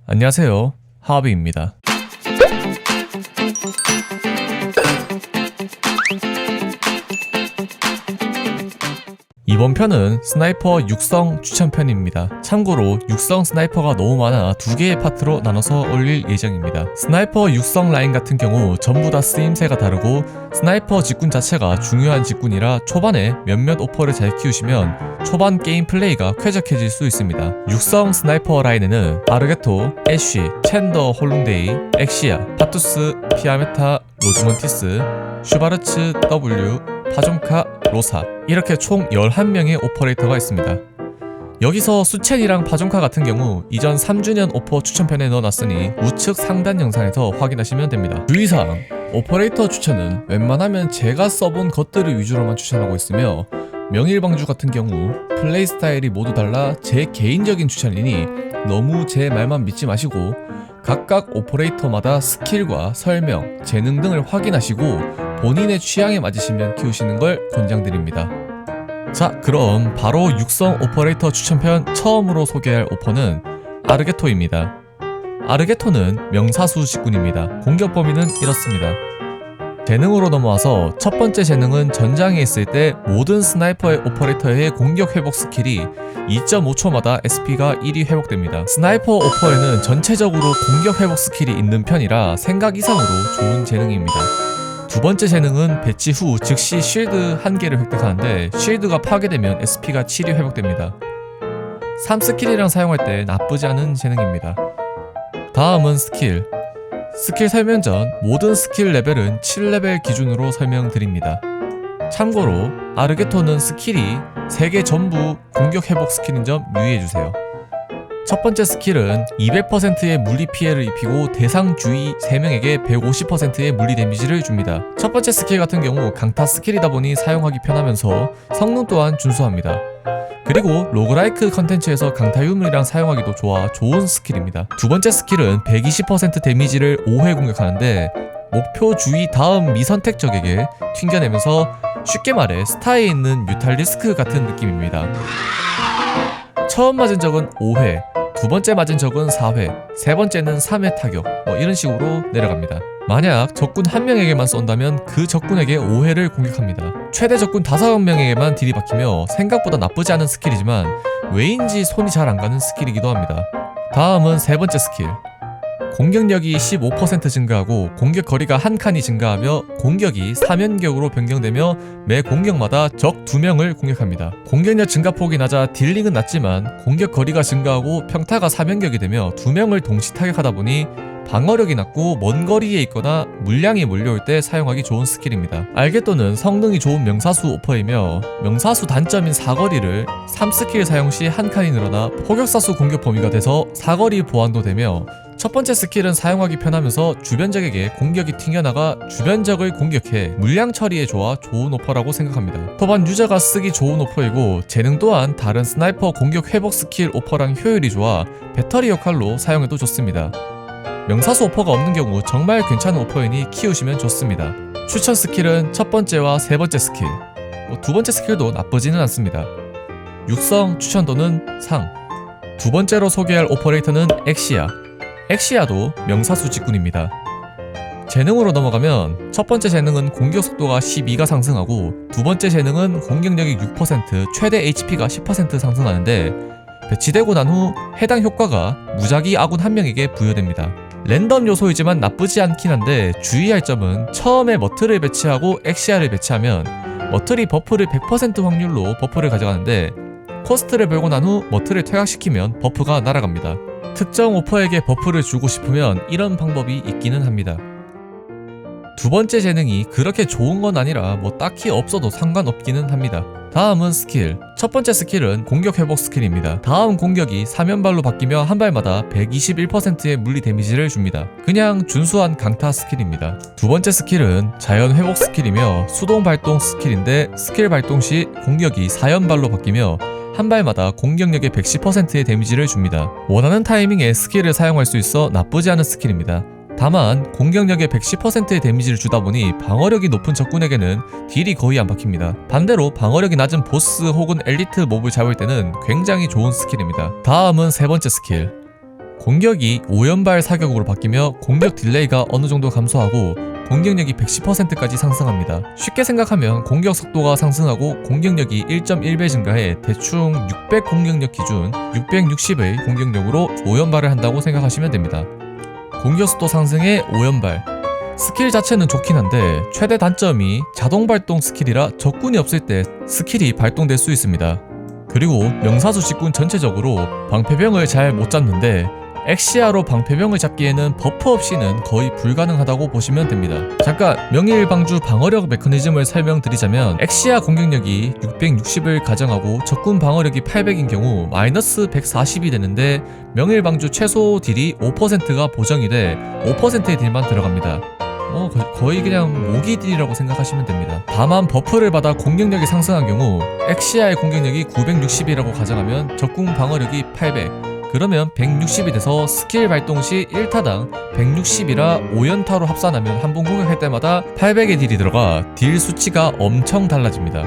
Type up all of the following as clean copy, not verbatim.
안녕하세요, 하비입니다. 이번 편은 스나이퍼 육성 추천편입니다. 참고로 육성 스나이퍼가 너무 많아 두 개의 파트로 나눠서 올릴 예정입니다. 스나이퍼 육성 라인 같은 경우 전부 다 쓰임새가 다르고 스나이퍼 직군 자체가 중요한 직군이라 초반에 몇몇 오퍼를 잘 키우시면 초반 게임 플레이가 쾌적해질 수 있습니다. 육성 스나이퍼 라인에는 아르게토, 애쉬, 챈더 홀룬데이, 엑시아, 파투스, 피아메타, 로즈몬티스, 슈바르츠 W, 파존카, 로사 이렇게 총 11명의 오퍼레이터가 있습니다. 여기서 수첸이랑 파존카 같은 경우 이전 3주년 오퍼 추천편에 넣어놨으니 우측 상단 영상에서 확인하시면 됩니다. 주의사항, 오퍼레이터 추천은 웬만하면 제가 써본 것들을 위주로만 추천하고 있으며 명일방주 같은 경우 플레이 스타일이 모두 달라 제 개인적인 추천이니 너무 제 말만 믿지 마시고 각각 오퍼레이터마다 스킬과 설명, 재능 등을 확인하시고 본인의 취향에 맞으시면 키우시는 걸 권장드립니다. 자, 그럼 바로 육성 오퍼레이터 추천편 처음으로 소개할 오퍼는 아르게토입니다. 아르게토는 명사수 직군입니다. 공격 범위는 이렇습니다. 재능으로 넘어와서 첫 번째 재능은 전장에 있을 때 모든 스나이퍼의 오퍼레이터의 공격 회복 스킬이 2.5초마다 SP가 1이 회복됩니다. 스나이퍼 오퍼에는 전체적으로 공격 회복 스킬이 있는 편이라 생각 이상으로 좋은 재능입니다. 두 번째 재능은 배치 후 즉시 쉴드 1개를 획득하는데 쉴드가 파괴되면 SP가 7이 회복됩니다. 3스킬이랑 사용할 때 나쁘지 않은 재능입니다. 다음은 스킬 설명 전 모든 스킬 레벨은 7레벨 기준으로 설명드립니다. 참고로 아르게토는 스킬이 3개 전부 공격 회복 스킬인 점 유의해주세요. 첫 번째 스킬은 200%의 물리 피해를 입히고 대상 주위 3명에게 150%의 물리 데미지를 줍니다. 첫 번째 스킬 같은 경우 강타 스킬이다 보니 사용하기 편하면서 성능 또한 준수합니다. 그리고 로그라이크 컨텐츠에서 강타 유물이랑 사용하기도 좋은 스킬입니다. 두 번째 스킬은 120% 데미지를 5회 공격하는데 목표 주위 다음 미선택 적에게 튕겨내면서 쉽게 말해 스타에 있는 뮤탈리스크 같은 느낌입니다. 처음 맞은 적은 5회, 두 번째 맞은 적은 4회, 세 번째는 3회 타격, 이런 식으로 내려갑니다. 만약 적군 1명에게만 쏜다면 그 적군에게 5회를 공격합니다. 최대 적군 5명에게만 딜이 박히며 생각보다 나쁘지 않은 스킬이지만 왜인지 손이 잘 안가는 스킬이기도 합니다. 다음은 세 번째 스킬. 공격력이 15% 증가하고 공격 거리가 한 칸이 증가하며 공격이 사면격으로 변경되며 매 공격마다 적 2명을 공격합니다. 공격력 증가폭이 낮아 딜링은 낮지만 공격 거리가 증가하고 평타가 사면격이 되며 2명을 동시 타격하다 보니 방어력이 낮고 먼 거리에 있거나 물량이 몰려올 때 사용하기 좋은 스킬입니다. 알게토는 성능이 좋은 명사수 오퍼이며 명사수 단점인 사거리를 3스킬 사용 시 한 칸이 늘어나 포격사수 공격 범위가 돼서 사거리 보완도 되며 첫 번째 스킬은 사용하기 편하면서 주변 적에게 공격이 튕겨나가 주변 적을 공격해 물량 처리에 좋은 오퍼라고 생각합니다. 초반 유저가 쓰기 좋은 오퍼이고 재능 또한 다른 스나이퍼 공격 회복 스킬 오퍼랑 효율이 좋아 배터리 역할로 사용해도 좋습니다. 명사수 오퍼가 없는 경우 정말 괜찮은 오퍼이니 키우시면 좋습니다. 추천 스킬은 첫 번째와 세 번째 스킬, 두 번째 스킬도 나쁘지는 않습니다. 육성 추천도는 상. 두 번째로 소개할 오퍼레이터는 엑시아도 명사수 직군입니다. 재능으로 넘어가면 첫 번째 재능은 공격 속도가 12가 상승하고 두 번째 재능은 공격력이 6%, 최대 HP가 10% 상승하는데 배치되고 난 후 해당 효과가 무작위 아군 1명에게 부여됩니다. 랜덤 요소이지만 나쁘지 않긴 한데 주의할 점은 처음에 머틀을 배치하고 엑시아를 배치하면 머틀이 버프를 100% 확률로 버프를 가져가는데 코스트를 벌고 난 후 머틀을 퇴각시키면 버프가 날아갑니다. 특정 오퍼에게 버프를 주고 싶으면 이런 방법이 있기는 합니다. 두 번째 재능이 그렇게 좋은 건 아니라 딱히 없어도 상관없기는 합니다. 다음은 스킬. 첫 번째 스킬은 공격 회복 스킬입니다. 다음 공격이 사면발로 바뀌며 한 발마다 121%의 물리 데미지를 줍니다. 그냥 준수한 강타 스킬입니다. 두 번째 스킬은 자연 회복 스킬이며 수동 발동 스킬인데 스킬 발동 시 공격이 사연발로 바뀌며 한 발마다 공격력의 110%의 데미지를 줍니다. 원하는 타이밍에 스킬을 사용할 수 있어 나쁘지 않은 스킬입니다. 다만 공격력의 110%의 데미지를 주다 보니 방어력이 높은 적군에게는 딜이 거의 안 박힙니다. 반대로 방어력이 낮은 보스 혹은 엘리트 몹을 잡을 때는 굉장히 좋은 스킬입니다. 다음은 세 번째 스킬. 공격이 5연발 사격으로 바뀌며 공격 딜레이가 어느 정도 감소하고 공격력이 110%까지 상승합니다. 쉽게 생각하면 공격 속도가 상승하고 공격력이 1.1배 증가해 대충 600 공격력 기준 660의 공격력으로 5연발을 한다고 생각하시면 됩니다. 공격 속도 상승의 5연발. 스킬 자체는 좋긴 한데 최대 단점이 자동 발동 스킬이라 적군이 없을 때 스킬이 발동될 수 있습니다. 그리고 명사수 직군 전체적으로 방패병을 잘 못 잡는데 엑시아로 방패병을 잡기에는 버프 없이는 거의 불가능하다고 보시면 됩니다. 잠깐 명일방주 방어력 메커니즘을 설명드리자면 엑시아 공격력이 660을 가정하고 적군 방어력이 800인 경우 마이너스 140이 되는데 명일방주 최소 딜이 5%가 보정이 돼 5%의 딜만 들어갑니다. 거의 그냥 모기 딜이라고 생각하시면 됩니다. 다만 버프를 받아 공격력이 상승한 경우 엑시아의 공격력이 960이라고 가정하면 적군 방어력이 800 그러면 160이 돼서 스킬 발동 시 1타당 160이라 5연타로 합산하면 한 번 공격할 때마다 800의 딜이 들어가 딜 수치가 엄청 달라집니다.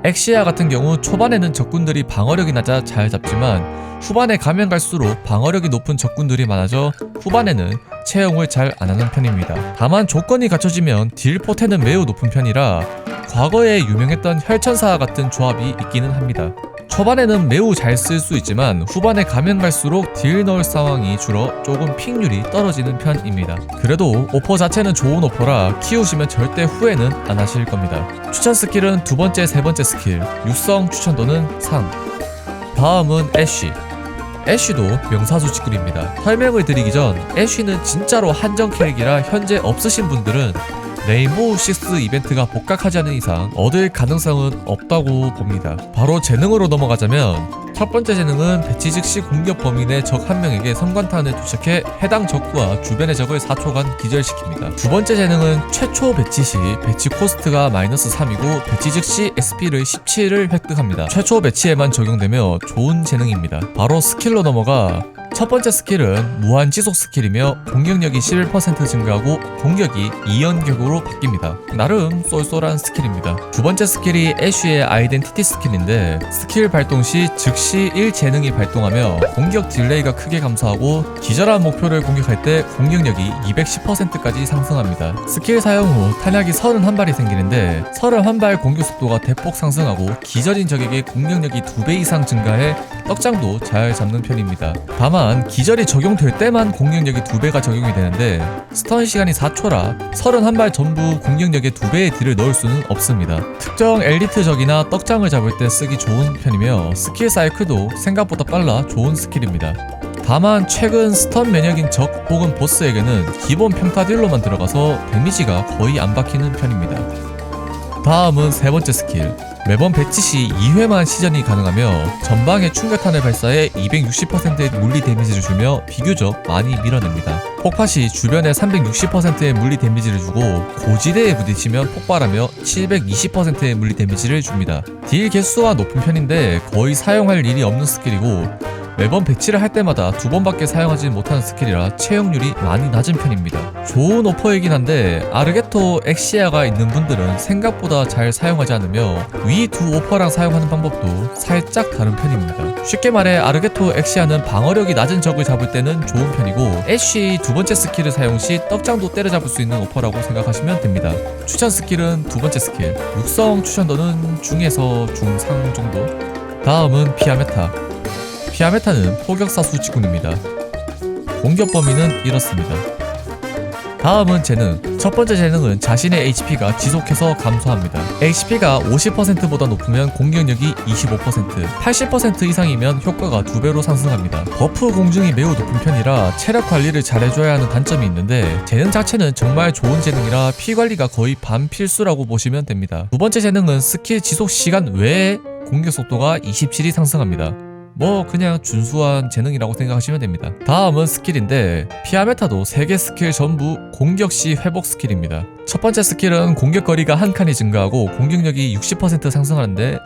엑시아 같은 경우 초반에는 적군들이 방어력이 낮아 잘 잡지만 후반에 가면 갈수록 방어력이 높은 적군들이 많아져 후반에는 채용을 잘 안하는 편입니다. 다만 조건이 갖춰지면 딜 포텐은 매우 높은 편이라 과거에 유명했던 혈천사 같은 조합이 있기는 합니다. 초반에는 매우 잘 쓸 수 있지만 후반에 가면 갈수록 딜 넣을 상황이 줄어 조금 픽률이 떨어지는 편입니다. 그래도 오퍼 자체는 좋은 오퍼라 키우시면 절대 후회는 안 하실 겁니다. 추천 스킬은 두 번째, 세 번째 스킬, 육성 추천도는 3. 다음은 애쉬. 애쉬도 명사수 직군입니다. 설명을 드리기 전 애쉬는 진짜로 한정 캐릭이라 현재 없으신 분들은 레인보우 6 이벤트가 복각하지 않은 이상 얻을 가능성은 없다고 봅니다. 바로 재능으로 넘어가자면 첫 번째 재능은 배치 즉시 공격 범위 내 적 한 명에게 성광탄을 투척해 해당 적과 주변의 적을 4초간 기절시킵니다. 두 번째 재능은 최초 배치 시 배치 코스트가 마이너스 3이고 배치 즉시 SP를 17을 획득합니다. 최초 배치에만 적용되며 좋은 재능입니다. 바로 스킬로 넘어가 첫 번째 스킬은 무한 지속 스킬이며 공격력이 11% 증가하고 공격이 2연격으로 바뀝니다. 나름 쏠쏠한 스킬입니다. 두 번째 스킬이 애쉬의 아이덴티티 스킬인데 스킬 발동 시 즉시 1재능이 발동하며 공격 딜레이가 크게 감소하고 기절한 목표를 공격할 때 공격력이 210%까지 상승합니다. 스킬 사용 후 탄약이 31발이 생기는데 31발 공격 속도가 대폭 상승하고 기절인 적에게 공격력이 2배 이상 증가해 떡장도 잘 잡는 편입니다. 다만 기절이 적용될 때만 공격력이 2배가 적용이 되는데 스턴 시간이 4초라 31발 전부 공격력의 2배의 딜을 넣을 수는 없습니다. 특정 엘리트 적이나 떡장을 잡을 때 쓰기 좋은 편이며 스킬 사이클도 생각보다 빨라 좋은 스킬입니다. 다만 최근 스턴 면역인 적 혹은 보스에게는 기본 평타 딜로만 들어가서 데미지가 거의 안 박히는 편입니다. 다음은 세 번째 스킬. 매번 배치 시 2회만 시전이 가능하며 전방에 충격탄을 발사해 260%의 물리 데미지를 주며 비교적 많이 밀어냅니다. 폭파 시 주변에 360%의 물리 데미지를 주고 고지대에 부딪히면 폭발하며 720%의 물리 데미지를 줍니다. 딜 개수가 높은 편인데 거의 사용할 일이 없는 스킬이고 매번 배치를 할 때마다 2번밖에 사용하지 못하는 스킬이라 채용률이 많이 낮은 편입니다. 좋은 오퍼이긴 한데 아르게토 엑시아가 있는 분들은 생각보다 잘 사용하지 않으며 위 두 오퍼랑 사용하는 방법도 살짝 다른 편입니다. 쉽게 말해 아르게토 엑시아는 방어력이 낮은 적을 잡을 때는 좋은 편이고 애쉬 두 번째 스킬을 사용 시 떡장도 때려잡을 수 있는 오퍼라고 생각하시면 됩니다. 추천 스킬은 두 번째 스킬, 육성 추천도는 중에서 중상 정도. 다음은 피아메타. 피아메타는 포격사수 직군입니다. 공격 범위는 이렇습니다. 다음은 재능. 첫 번째 재능은 자신의 HP가 지속해서 감소합니다. HP가 50%보다 높으면 공격력이 25%, 80% 이상이면 효과가 2배로 상승합니다. 버프 공중이 매우 높은 편이라 체력 관리를 잘해줘야 하는 단점이 있는데 재능 자체는 정말 좋은 재능이라 피 관리가 거의 반필수라고 보시면 됩니다. 두 번째 재능은 스킬 지속 시간 외에 공격 속도가 27이 상승합니다. 그냥 준수한 재능이라고 생각하시면 됩니다. 다음은 스킬인데 피아메타도 3개 스킬 전부 공격 시 회복 스킬입니다. 첫 번째 스킬은 공격거리가 한 칸이 증가하고 공격력이 60% 상승하는데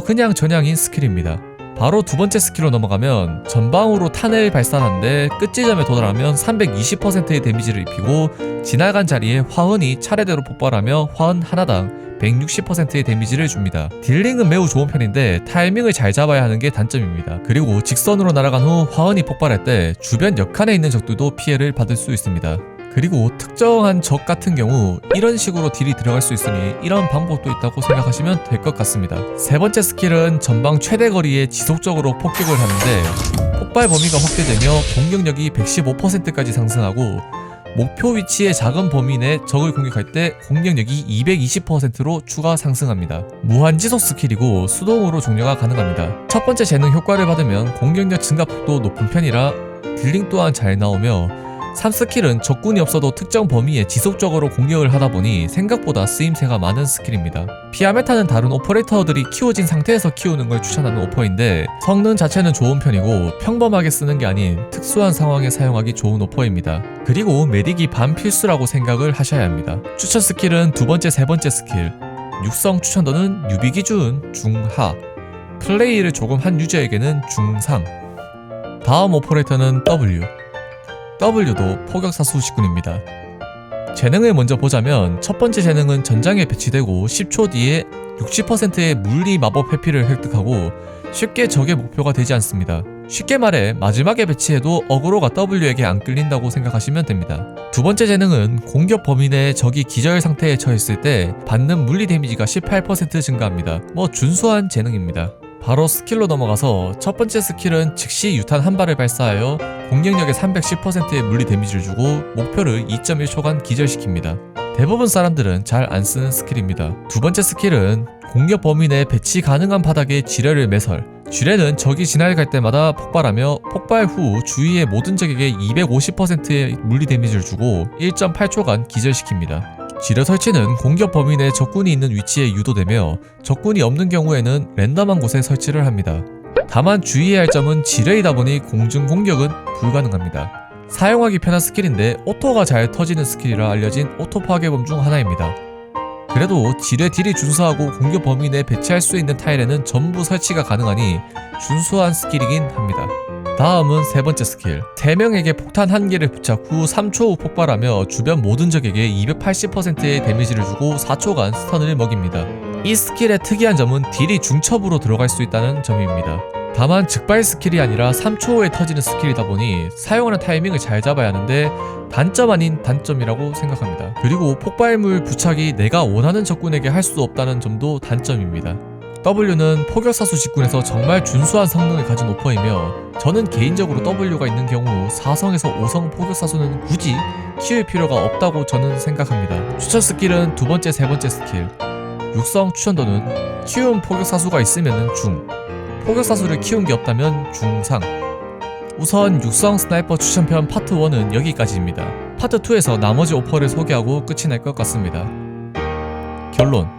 그냥 전향인 스킬입니다. 바로 두 번째 스킬로 넘어가면 전방으로 탄을 발산하는데 끝 지점에 도달하면 320%의 데미지를 입히고 지나간 자리에 화흔이 차례대로 폭발하며 화흔 하나당 160%의 데미지를 줍니다. 딜링은 매우 좋은 편인데 타이밍을 잘 잡아야 하는 게 단점입니다. 그리고 직선으로 날아간 후 화원이 폭발할 때 주변 역한에 있는 적들도 피해를 받을 수 있습니다. 그리고 특정한 적 같은 경우 이런 식으로 딜이 들어갈 수 있으니 이런 방법도 있다고 생각하시면 될 것 같습니다. 세 번째 스킬은 전방 최대 거리에 지속적으로 폭격을 하는데 폭발 범위가 확대되며 공격력이 115%까지 상승하고 목표 위치의 작은 범위 내 적을 공격할 때 공격력이 220%로 추가 상승합니다. 무한지속 스킬이고 수동으로 종료가 가능합니다. 첫 번째 재능 효과를 받으면 공격력 증가폭도 높은 편이라 딜링 또한 잘 나오며 3스킬은 적군이 없어도 특정 범위에 지속적으로 공격을 하다보니 생각보다 쓰임새가 많은 스킬입니다. 피아메타는 다른 오퍼레이터들이 키워진 상태에서 키우는 걸 추천하는 오퍼인데 성능 자체는 좋은 편이고 평범하게 쓰는 게 아닌 특수한 상황에 사용하기 좋은 오퍼입니다. 그리고 메딕이 반필수라고 생각을 하셔야 합니다. 추천 스킬은 두 번째, 세 번째 스킬. 육성 추천도는 뉴비 기준 중하, 플레이를 조금 한 유저에게는 중상. 다음 오퍼레이터는 W도 포격사수 직군입니다. 재능을 먼저 보자면 첫 번째 재능은 전장에 배치되고 10초 뒤에 60%의 물리 마법 회피를 획득하고 쉽게 적의 목표가 되지 않습니다. 쉽게 말해 마지막에 배치해도 어그로가 W에게 안 끌린다고 생각하시면 됩니다. 두 번째 재능은 공격 범위 내에 적이 기절 상태에 처했을 때 받는 물리 데미지가 18% 증가합니다. 준수한 재능입니다. 바로 스킬로 넘어가서 첫 번째 스킬은 즉시 유탄 한 발을 발사하여 공격력의 310%의 물리 데미지를 주고 목표를 2.1초간 기절시킵니다. 대부분 사람들은 잘 안 쓰는 스킬입니다. 두 번째 스킬은 공격 범위 내 배치 가능한 바닥에 지뢰를 매설. 지뢰는 적이 지나갈 때마다 폭발하며 폭발 후 주위의 모든 적에게 250%의 물리 데미지를 주고 1.8초간 기절시킵니다. 지뢰 설치는 공격 범위 내 적군이 있는 위치에 유도되며 적군이 없는 경우에는 랜덤한 곳에 설치를 합니다. 다만 주의해야 할 점은 지뢰이다 보니 공중 공격은 불가능합니다. 사용하기 편한 스킬인데 오토가 잘 터지는 스킬이라 알려진 오토 파괴범 중 하나입니다. 그래도 지뢰 딜이 준수하고 공격 범위 내 배치할 수 있는 타일에는 전부 설치가 가능하니 준수한 스킬이긴 합니다. 다음은 세 번째 스킬. 3명에게 폭탄 1개를 부착 후 3초 후 폭발하며 주변 모든 적에게 280%의 데미지를 주고 4초간 스턴을 먹입니다. 이 스킬의 특이한 점은 딜이 중첩으로 들어갈 수 있다는 점입니다. 다만 즉발 스킬이 아니라 3초 후에 터지는 스킬이다 보니 사용하는 타이밍을 잘 잡아야 하는데 단점 아닌 단점이라고 생각합니다. 그리고 폭발물 부착이 내가 원하는 적군에게 할 수 없다는 점도 단점입니다. W는 포격사수 직군에서 정말 준수한 성능을 가진 오퍼이며 저는 개인적으로 W가 있는 경우 4성에서 5성 포격사수는 굳이 키울 필요가 없다고 저는 생각합니다. 추천 스킬은 두 번째, 세 번째 스킬. 육성 추천도는 키운 포격사수가 있으면 중, 포격사수를 키운 게 없다면 중상. 우선 육성 스나이퍼 추천편 파트 1은 여기까지입니다. 파트 2에서 나머지 오퍼를 소개하고 끝이 날 것 같습니다. 결론.